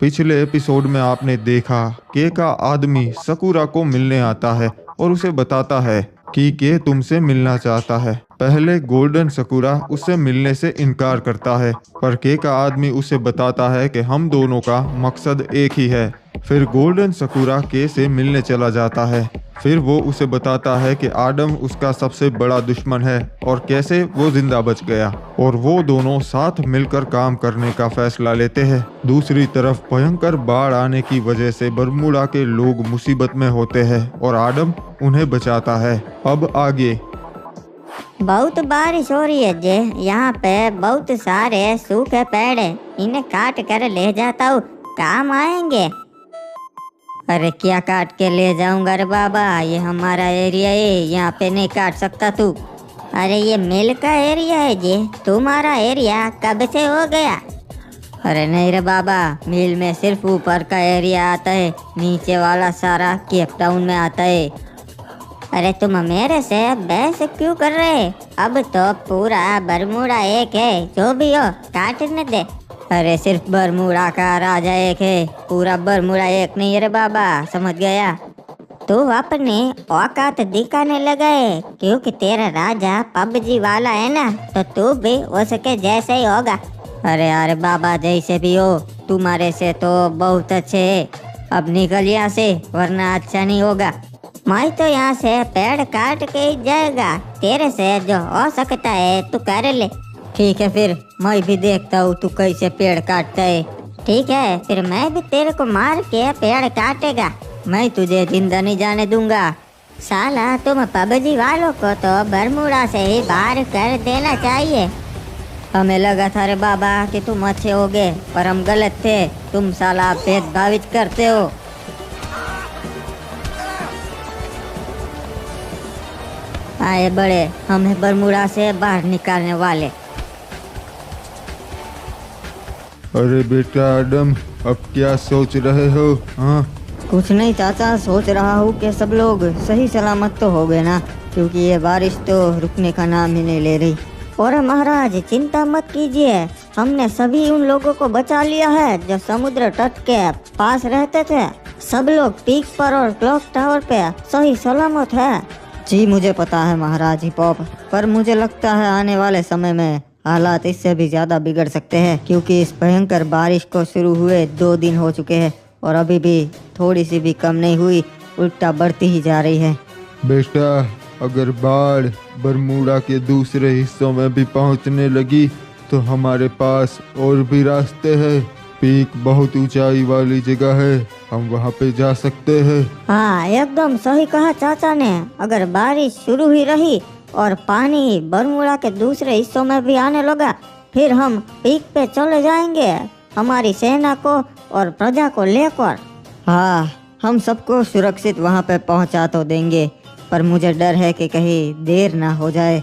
पिछले एपिसोड में आपने देखा के का आदमी सकुरा को मिलने आता है और उसे बताता है कि के तुमसे मिलना चाहता है। पहले गोल्डन सकुरा उससे मिलने से इनकार करता है, पर के का आदमी उसे बताता है कि हम दोनों का मकसद एक ही है। फिर गोल्डन सकुरा के से मिलने चला जाता है। फिर वो उसे बताता है कि आडम उसका सबसे बड़ा दुश्मन है और कैसे वो जिंदा बच गया, और वो दोनों साथ मिलकर काम करने का फैसला लेते हैं। दूसरी तरफ भयंकर बाढ़ आने की वजह से बरमूडा के लोग मुसीबत में होते हैं और आडम उन्हें बचाता है। अब आगे। बहुत बारिश हो रही है जे, यहाँ पे बहुत सारे सूखे पेड़ हैं, इन्हें काट कर ले जाता हूँ, काम आएंगे। अरे क्या काट के ले जाऊंगा रे बाबा, ये हमारा एरिया है, यहाँ पे नहीं काट सकता तू। अरे ये मिल का एरिया है जी, तुम्हारा एरिया कब से हो गया? अरे नहीं रे बाबा, मिल में सिर्फ ऊपर का एरिया आता है, नीचे वाला सारा केप टाउन में आता है। अरे तुम मेरे से बहस क्यों कर रहे? अब तो पूरा बरमूडा एक है, जो भी हो काटने दे। अरे सिर्फ बरमूडा का राजा एक है, पूरा बरमूडा एक नहीं है रे बाबा, समझ गया? तू अपनी औकात दिखाने लगा है, क्योंकि तेरा राजा पबजी वाला है ना, तो तू भी उसके जैसे ही होगा। अरे यार बाबा, जैसे भी हो, तुम्हारे से तो बहुत अच्छे है। अब निकल यहाँ से, वरना अच्छा नहीं होगा। मैं तो यहाँ से पेड़ काट के ही जाएगा, तेरे से जो हो सकता है तू कर ले। ठीक है, फिर मैं भी देखता हूँ तू कैसे पेड़ काटता है। ठीक है, फिर मैं भी तेरे को मार के पेड़ काटेगा, मैं तुझे जिंदा नहीं जाने दूंगा। साला तुम पबजी वालों को तो बरमूडा से ही बाहर कर देना चाहिए। हमें लगा था रे बाबा कि तुम अच्छे होगे, पर हम गलत थे, तुम साला भेदभावित करते हो। आए बड़े, हमें बरमूडा से बाहर निकालने वाले। अरे बेटा आडम, अब क्या सोच रहे हो? हाँ, कुछ नहीं चाचा, सोच रहा हूँ कि सब लोग सही सलामत तो हो गए ना, क्योंकि ये बारिश तो रुकने का नाम ही नहीं ले रही। और महाराज चिंता मत कीजिए, हमने सभी उन लोगों को बचा लिया है जो समुद्र तट के पास रहते थे। सब लोग पीक पर और क्लॉक टावर पे सही सलामत है। जी मुझे पता है महाराज हिप हॉप, पर मुझे लगता है आने वाले समय में हालात इससे भी ज्यादा बिगड़ सकते हैं, क्योंकि इस भयंकर बारिश को शुरू हुए 2 दिन हो चुके हैं और अभी भी थोड़ी सी भी कम नहीं हुई, उल्टा बढ़ती ही जा रही है। बेटा, अगर बाढ़ बरमूडा के दूसरे हिस्सों में भी पहुंचने लगी तो हमारे पास और भी रास्ते हैं। पीक बहुत ऊंचाई वाली जगह है, हम वहां पे जा सकते हैं। हाँ, एकदम सही कहा चाचा ने। अगर बारिश शुरू ही रही और पानी बरमूडा के दूसरे हिस्सों में भी आने लगा, फिर हम पीक पे चले जाएंगे हमारी सेना को और प्रजा को लेकर। हाँ, हम सबको सुरक्षित वहाँ पे पहुँचा तो देंगे, पर मुझे डर है कि कहीं देर ना हो जाए।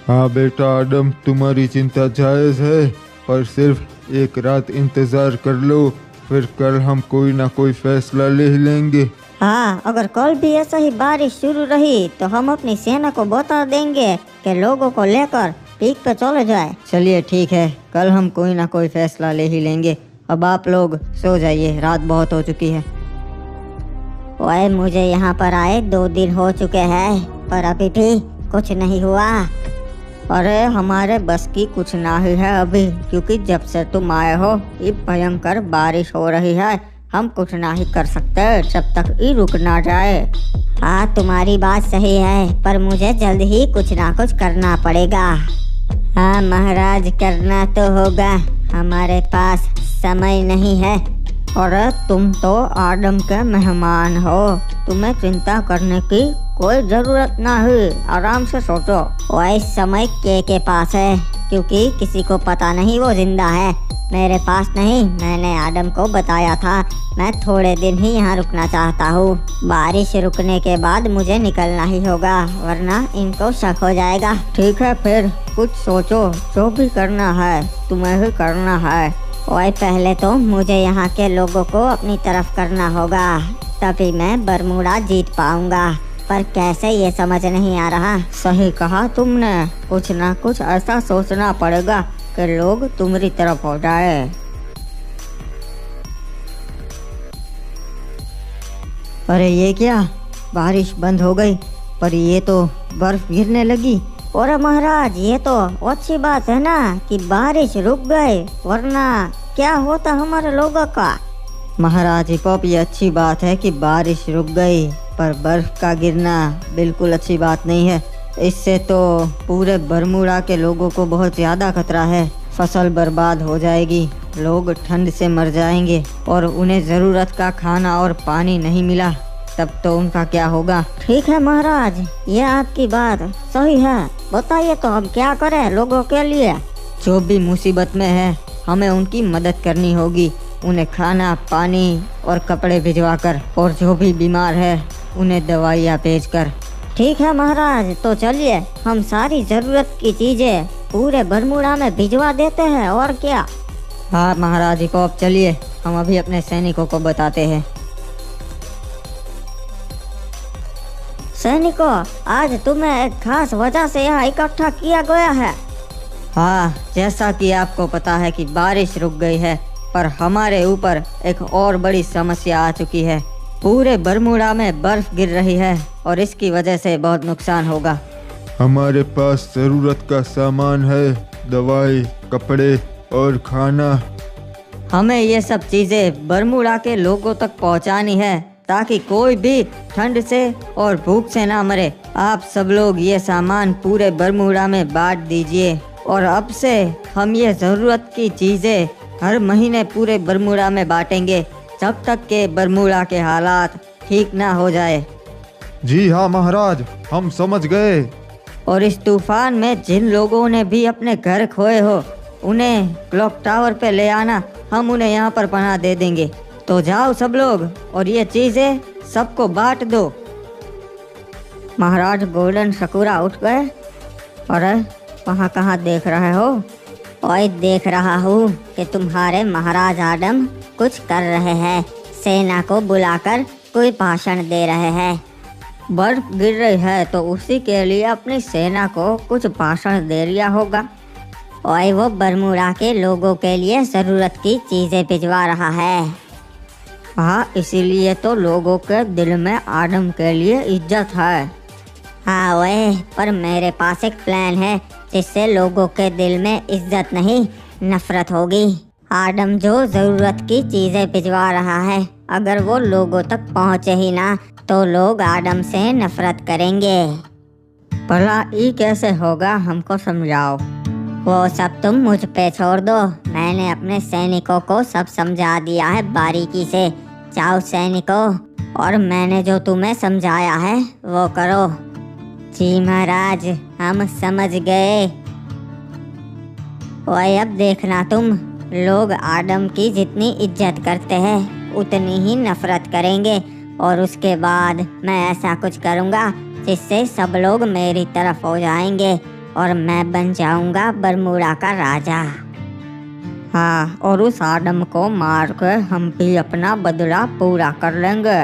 हाँ बेटा आडम, तुम्हारी चिंता जायज है, पर सिर्फ एक रात इंतजार कर लो, फिर कल हम कोई ना कोई फैसला ले लेंगे। हाँ, अगर कल भी ऐसा ही बारिश शुरू रही तो हम अपनी सेना को बता देंगे कि लोगों को लेकर पीक पे चले जाए। चलिए ठीक है, कल हम कोई ना कोई फैसला ले ही लेंगे। अब आप लोग सो जाइए, रात बहुत हो चुकी है। ओए, मुझे यहाँ पर आए 2 दिन हो चुके हैं, पर अभी भी कुछ नहीं हुआ। अरे हमारे बस की कुछ ना ही है अभी, क्योंकि जब से तुम आए हो ये भयंकर बारिश हो रही है, हम कुछ ना ही कर सकते जब तक ये रुक ना जाए। हाँ, तुम्हारी बात सही है, पर मुझे जल्द ही कुछ ना कुछ करना पड़ेगा। हाँ महाराज, करना तो होगा, हमारे पास समय नहीं है। और तुम तो आदम के मेहमान हो, तुम्हें चिंता करने की कोई जरूरत नहीं, आराम से सोचो। वही समय के पास है, क्योंकि किसी को पता नहीं वो जिंदा है। मेरे पास नहीं, मैंने आदम को बताया था मैं थोड़े दिन ही यहाँ रुकना चाहता हूँ। बारिश रुकने के बाद मुझे निकलना ही होगा, वरना इनको शक हो जाएगा। ठीक है, फिर कुछ सोचो, जो भी करना है तुम्हें ही करना है। और पहले तो मुझे यहाँ के लोगों को अपनी तरफ करना होगा, तभी मैं बरमूडा जीत पाऊंगा, पर कैसे ये समझ नहीं आ रहा। सही कहा तुमने, कुछ ना कुछ ऐसा सोचना पड़ेगा कि लोग तुम्हारी तरफ हो जाए। अरे ये क्या, बारिश बंद हो गई पर ये तो बर्फ गिरने लगी। और महाराज ये तो अच्छी बात है ना कि बारिश रुक गई, वरना क्या होता हमारे लोगों का। महाराज हिपोप, ये अच्छी बात है कि बारिश रुक गई, पर बर्फ का गिरना बिल्कुल अच्छी बात नहीं है। इससे तो पूरे बरमूडा के लोगों को बहुत ज़्यादा खतरा है। फसल बर्बाद हो जाएगी, लोग ठंड से मर जाएंगे और उन्हें ज़रूरत का खाना और पानी नहीं मिला तब तो उनका क्या होगा। ठीक है महाराज, ये आपकी बात सही है। बताइए तो हम क्या करें लोगों के लिए। जो भी मुसीबत में है हमें उनकी मदद करनी होगी, उन्हें खाना पानी और कपड़े भिजवा कर, और जो भी बीमार है उन्हें दवाइयाँ भेजकर। ठीक है महाराज, तो चलिए हम सारी जरूरत की चीजें पूरे बरमूडा में भिजवा देते हैं, और क्या। हाँ महाराज हिपोप, चलिए हम अभी अपने सैनिकों को बताते हैं। सैनिकों, आज तुम्हें एक खास वजह से यहाँ इकट्ठा किया गया है। हाँ, जैसा कि आपको पता है कि बारिश रुक गई है, पर हमारे ऊपर एक और बड़ी समस्या आ चुकी है। पूरे बरमूडा में बर्फ गिर रही है और इसकी वजह से बहुत नुकसान होगा। हमारे पास ज़रूरत का सामान है, दवाई, कपड़े और खाना। हमें ये सब चीज़ें बरमूडा के लोगों तक पहुंचानी है ताकि कोई भी ठंड से और भूख से ना मरे। आप सब लोग ये सामान पूरे बरमूडा में बांट दीजिए, और अब से हम ये ज़रूरत की चीज़ें हर महीने पूरे बरमूडा में बांटेंगे जब तक के बरमूडा के हालात ठीक ना हो जाए। जी हाँ महाराज, हम समझ गए। और इस तूफान में जिन लोगों ने भी अपने घर खोए हो उन्हें क्लॉक टावर पे ले आना, हम उन्हें यहाँ पर पनाह दे देंगे। तो जाओ सब लोग और ये चीज़ें सबको बांट दो। महाराज गोल्डन सकूरा उठ गए। अरे वहाँ कहाँ देख रहे हो? ओए देख रहा हूँ कि तुम्हारे महाराज आडम कुछ कर रहे हैं, सेना को बुलाकर कोई भाषण दे रहे हैं। बर्फ गिर रही है तो उसी के लिए अपनी सेना को कुछ भाषण दे दिया होगा। ओए वो बरमूडा के लोगों के लिए ज़रूरत की चीज़ें भिजवा रहा है। हाँ, इसीलिए तो लोगों के दिल में आडम के लिए इज्जत है। हाँ ओए, पर मेरे पास एक प्लान है जिससे लोगों के दिल में इज्जत नहीं नफरत होगी। आडम जो ज़रूरत की चीज़ें भिजवा रहा है, अगर वो लोगों तक पहुँचे ही ना तो लोग आडम से नफरत करेंगे। भला ये कैसे होगा, हमको समझाओ। वो सब तुम मुझ पे छोड़ दो, मैंने अपने सैनिकों को सब समझा दिया है बारीकी से। जाओ सैनिकों, और मैंने जो तुम्हें समझाया है वो करो। जी महाराज, हम समझ गए। ओए अब देखना तुम, लोग आडम की जितनी इज्जत करते हैं उतनी ही नफरत करेंगे, और उसके बाद मैं ऐसा कुछ करूँगा जिससे सब लोग मेरी तरफ हो जाएंगे और मैं बन जाऊँगा बरमूडा का राजा। हाँ, और उस आडम को मार कर हम भी अपना बदला पूरा कर लेंगे।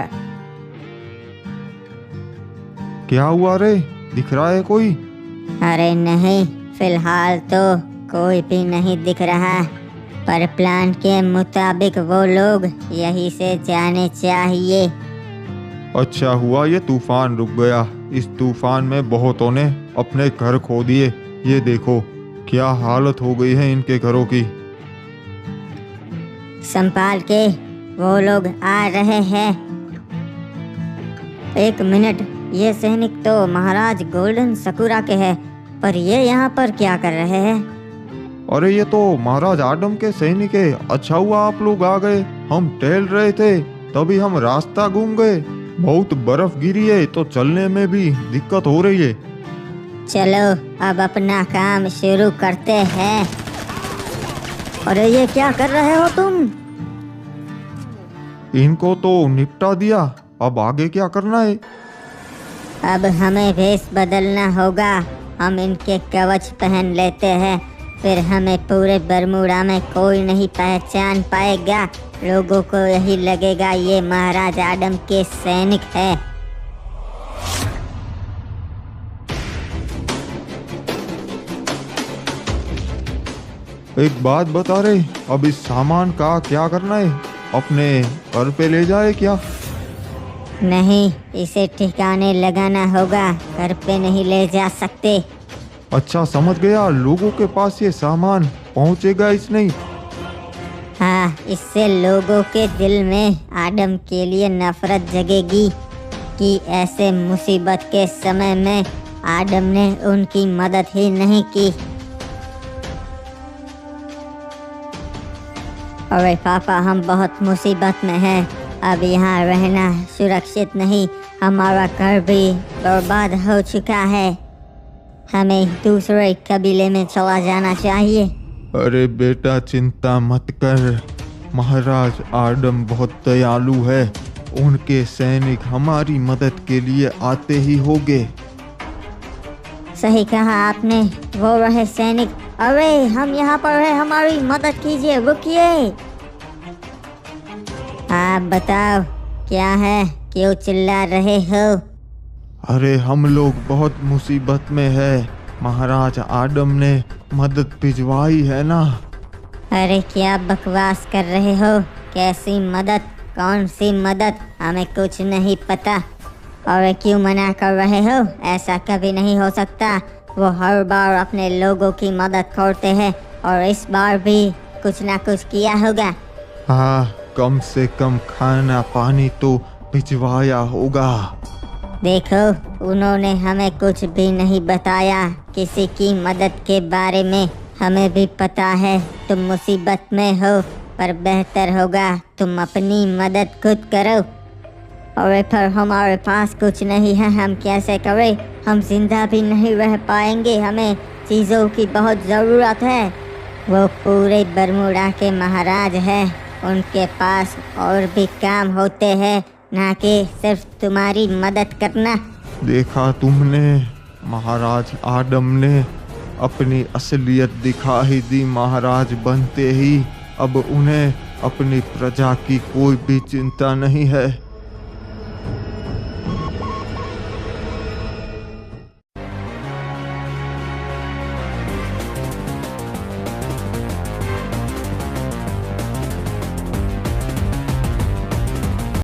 क्या हुआ रे, दिख रहा है कोई? अरे नहीं, फिलहाल तो कोई भी नहीं दिख रहा, पर प्लान के मुताबिक वो लोग यहीं से जाने चाहिए। अच्छा हुआ ये तूफान रुक गया। इस तूफान में बहुतों ने अपने घर खो दिए। ये देखो क्या हालत हो गई है इनके घरों की। संभाल के, वो लोग आ रहे हैं। एक मिनट, ये सैनिक तो महाराज गोल्डन सकूरा के हैं, पर ये यहाँ पर क्या कर रहे हैं? अरे ये तो महाराज आडम के सैनिक है। अच्छा हुआ आप लोग आ गए, हम टहल रहे थे तभी हम रास्ता घूम गए। बहुत बर्फ गिरी है तो चलने में भी दिक्कत हो रही है। चलो अब अपना काम शुरू करते हैं। अरे ये क्या कर रहे हो तुम? इनको तो निपटा दिया, अब आगे क्या करना है? अब हमें भेष बदलना होगा। हम इनके कवच पहन लेते हैं, फिर हमें पूरे बरमूडा में कोई नहीं पहचान पाएगा। लोगों को यही लगेगा ये महाराज आडम के सैनिक है। एक बात बता रहे, अब इस सामान का क्या करना है? अपने घर पे ले जाए क्या? नहीं, इसे ठिकाने लगाना होगा, घर पे नहीं ले जा सकते। अच्छा समझ गया, लोगों के पास ये सामान पहुंचेगा इस नहीं। हाँ, इससे लोगों के दिल में आदम के लिए नफरत जगेगी कि ऐसे मुसीबत के समय में आदम ने उनकी मदद ही नहीं की। अरे पापा, हम बहुत मुसीबत में हैं। अब यहाँ रहना सुरक्षित नहीं, हमारा घर भी बर्बाद हो चुका है। हमें दूसरे कबीले में चला जाना चाहिए। अरे बेटा चिंता मत कर, महाराज आदम बहुत दयालु है, उनके सैनिक हमारी मदद के लिए आते ही होंगे। सही कहा आपने, वो रहे सैनिक। अरे हम यहाँ पर हैं, हमारी मदद कीजिए, रुकिए। आप बताओ क्या है, क्यों चिल्ला रहे हो? अरे हम लोग बहुत मुसीबत में है, महाराज आदम ने मदद भिजवाई है ना। अरे क्या बकवास कर रहे हो? कैसी मदद? कौन सी मदद? हमें कुछ नहीं पता। और क्यों मना कर रहे हो? ऐसा कभी नहीं हो सकता। वो हर बार अपने लोगों की मदद करते हैं और इस बार भी कुछ ना कुछ किया होगा। हाँ, कम से कम खाना पानी तो भिजवाया होगा। देखो, उन्होंने हमें कुछ भी नहीं बताया किसी की मदद के बारे में। हमें भी पता है तुम मुसीबत में हो, पर बेहतर होगा तुम अपनी मदद खुद करो। और पर हमारे पास कुछ नहीं है, हम कैसे करें? हम जिंदा भी नहीं रह पाएंगे, हमें चीज़ों की बहुत ज़रूरत है। वो पूरे बरमूडा के महाराज हैं, उनके पास और भी काम होते हैं, ना कि सिर्फ तुम्हारी मदद करना। देखा तुमने, महाराज आदम ने अपनी असलियत दिखा ही दी। महाराज बनते ही अब उन्हें अपनी प्रजा की कोई भी चिंता नहीं है।